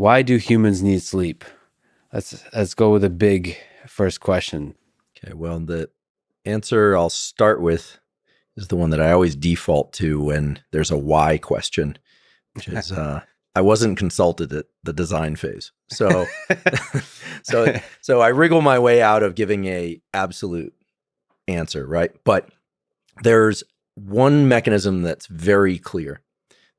Why do humans need sleep? Let's go with a big first question. Okay, well, the answer I'll start with is the one that I always default to when there's a why question, which is I wasn't consulted at the design phase. So so I wriggle my way out of giving a absolute answer, right? But there's one mechanism that's very clear,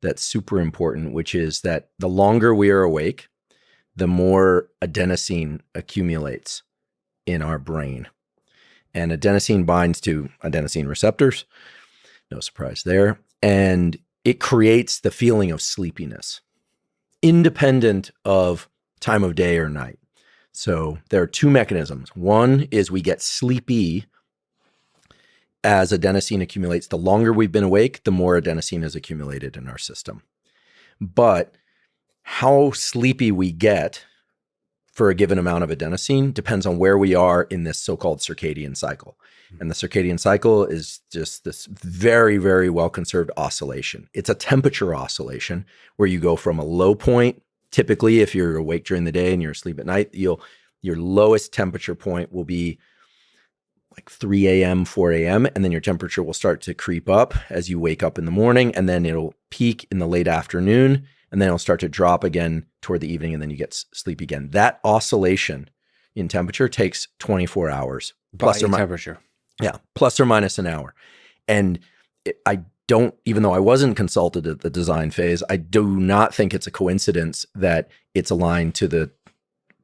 that's super important, which is that the longer we are awake, the more adenosine accumulates in our brain. And adenosine binds to adenosine receptors. No surprise there. And it creates the feeling of sleepiness, independent of time of day or night. So there are two mechanisms. One is we get sleepy as adenosine accumulates. The longer we've been awake, the more adenosine is accumulated in our system. But how sleepy we get for a given amount of adenosine depends on where we are in this so-called circadian cycle. And the circadian cycle is just this very, very well-conserved oscillation. It's a temperature oscillation where you go from a low point. Typically, if you're awake during the day and you're asleep at night, your lowest temperature point will be like 3 a.m., 4 a.m., and then your temperature will start to creep up as you wake up in the morning, and then it'll peak in the late afternoon, and then it'll start to drop again toward the evening, and then you get sleepy again. That oscillation in temperature takes 24 hours. Plus or minus temperature. Yeah, plus or minus an hour. And I don't, even though I wasn't consulted at the design phase, I do not think it's a coincidence that it's aligned to the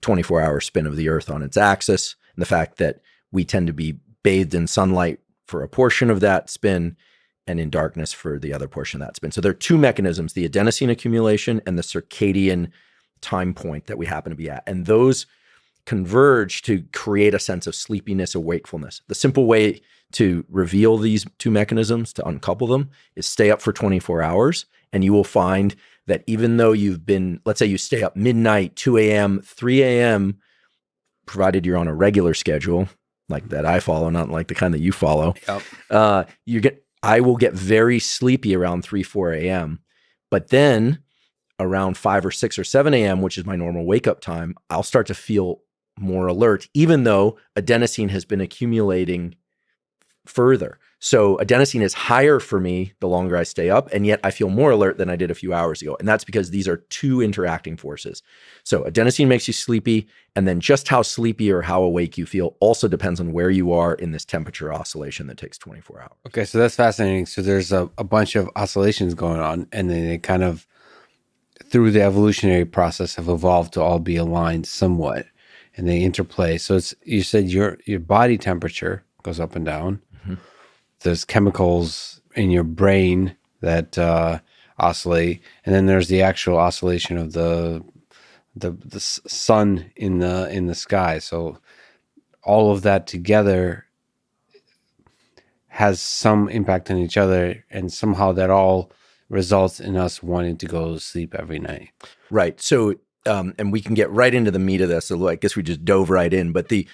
24-hour spin of the Earth on its axis, and the fact that we tend to be bathed in sunlight for a portion of that spin and in darkness for the other portion of that spin. So there are two mechanisms, the adenosine accumulation and the circadian time point that we happen to be at. And those converge to create a sense of sleepiness or wakefulness. The simple way to reveal these two mechanisms, to uncouple them, is stay up for 24 hours. And you will find that even though you've been, let's say you stay up midnight, 2 a.m., 3 a.m., provided you're on a regular schedule, like that I follow, not like the kind that you follow, Yep. I will get very sleepy around 3, 4 a.m. But then around 5 or 6 or 7 a.m., which is my normal wake up time, I'll start to feel more alert, even though adenosine has been accumulating further. So adenosine is higher for me the longer I stay up, and yet I feel more alert than I did a few hours ago. And that's because these are two interacting forces. So adenosine makes you sleepy, and then just how sleepy or how awake you feel also depends on where you are in this temperature oscillation that takes 24 hours. Okay, so that's fascinating. So there's a bunch of oscillations going on, and then they kind of, through the evolutionary process, have evolved to all be aligned somewhat, and they interplay. So it's, you said your body temperature goes up and down. Mm-hmm. There's chemicals in your brain that oscillate, and then there's the actual oscillation of the sun in the sky. So all of that together has some impact on each other, and somehow that all results in us wanting to go to sleep every night. Right. So, and we can get right into the meat of this. So I guess we just dove right in, but the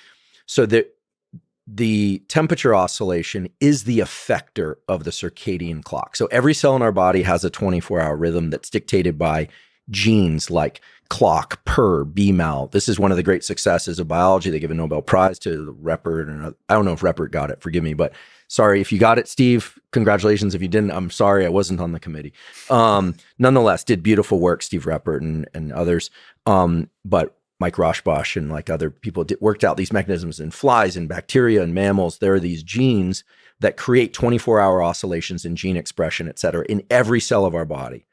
temperature oscillation is the effector of the circadian clock. So every cell in our body has a 24-hour rhythm that's dictated by genes like clock, PER, BMAL. This is one of the great successes of biology. They give a Nobel Prize to Reppert, and I don't know if Reppert got it, forgive me, but sorry if you got it, Steve. Congratulations. If you didn't, I'm sorry, I wasn't on the committee. Nonetheless, did beautiful work, Steve Reppert and others. But Mike Rauschbach and like other people worked out these mechanisms in flies and bacteria and mammals. There are these genes that create 24-hour oscillations in gene expression, et cetera, in every cell of our body.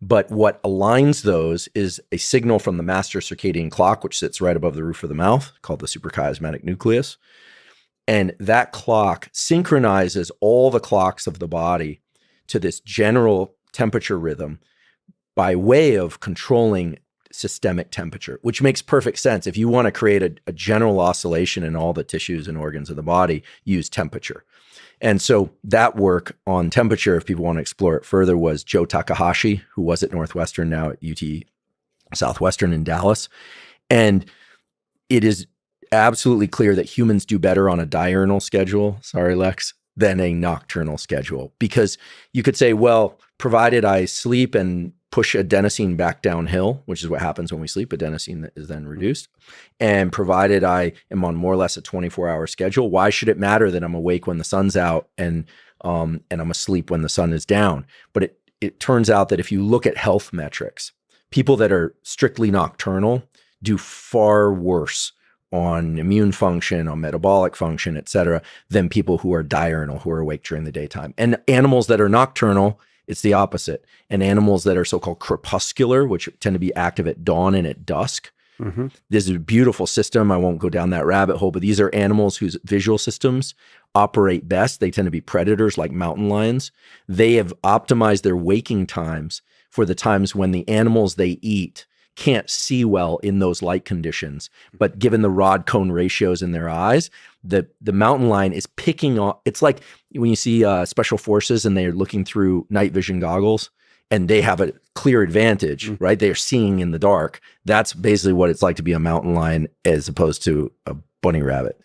But what aligns those is a signal from the master circadian clock, which sits right above the roof of the mouth, called the suprachiasmatic nucleus. And that clock synchronizes all the clocks of the body to this general temperature rhythm by way of controlling systemic temperature, which makes perfect sense. If you want to create a general oscillation in all the tissues and organs of the body, use temperature. And so that work on temperature, if people want to explore it further, was Joe Takahashi, who was at Northwestern, now at UT Southwestern in Dallas. And it is absolutely clear that humans do better on a diurnal schedule, sorry, Lex, than a nocturnal schedule. Because you could say, well, provided I sleep and push adenosine back downhill, which is what happens when we sleep. Adenosine is then reduced. And provided I am on more or less a 24-hour schedule, why should it matter that I'm awake when the sun's out and I'm asleep when the sun is down? But it turns out that if you look at health metrics, people that are strictly nocturnal do far worse on immune function, on metabolic function, et cetera, than people who are diurnal, who are awake during the daytime. And animals that are nocturnal, it's the opposite. And animals that are so-called crepuscular, which tend to be active at dawn and at dusk. Mm-hmm. This is a beautiful system. I won't go down that rabbit hole, but these are animals whose visual systems operate best. They tend to be predators like mountain lions. They have optimized their waking times for the times when the animals they eat can't see well in those light conditions. But given the rod cone ratios in their eyes, the mountain lion is picking on. It's like when you see special forces and they're looking through night vision goggles and they have a clear advantage, right? They're seeing in the dark. That's basically what it's like to be a mountain lion as opposed to a bunny rabbit.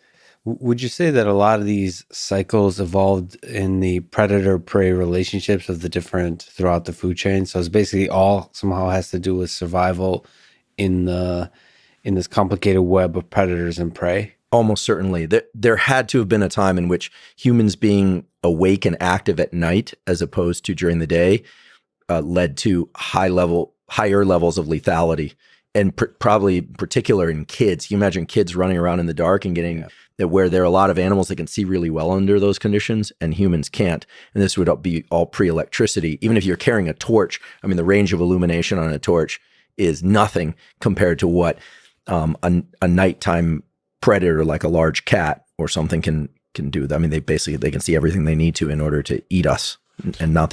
Would you say that a lot of these cycles evolved in the predator-prey relationships of the different throughout the food chain? So it's basically all somehow has to do with survival in this complicated web of predators and prey? Almost certainly. There had to have been a time in which humans being awake and active at night as opposed to during the day led to higher levels of lethality, and probably in particular in kids. You imagine kids running around in the dark and getting where there are a lot of animals that can see really well under those conditions and humans can't. And this would be all pre-electricity. Even if you're carrying a torch, I mean, the range of illumination on a torch is nothing compared to what a nighttime predator like a large cat or something can do. I mean, they can see everything they need to in order to eat us and not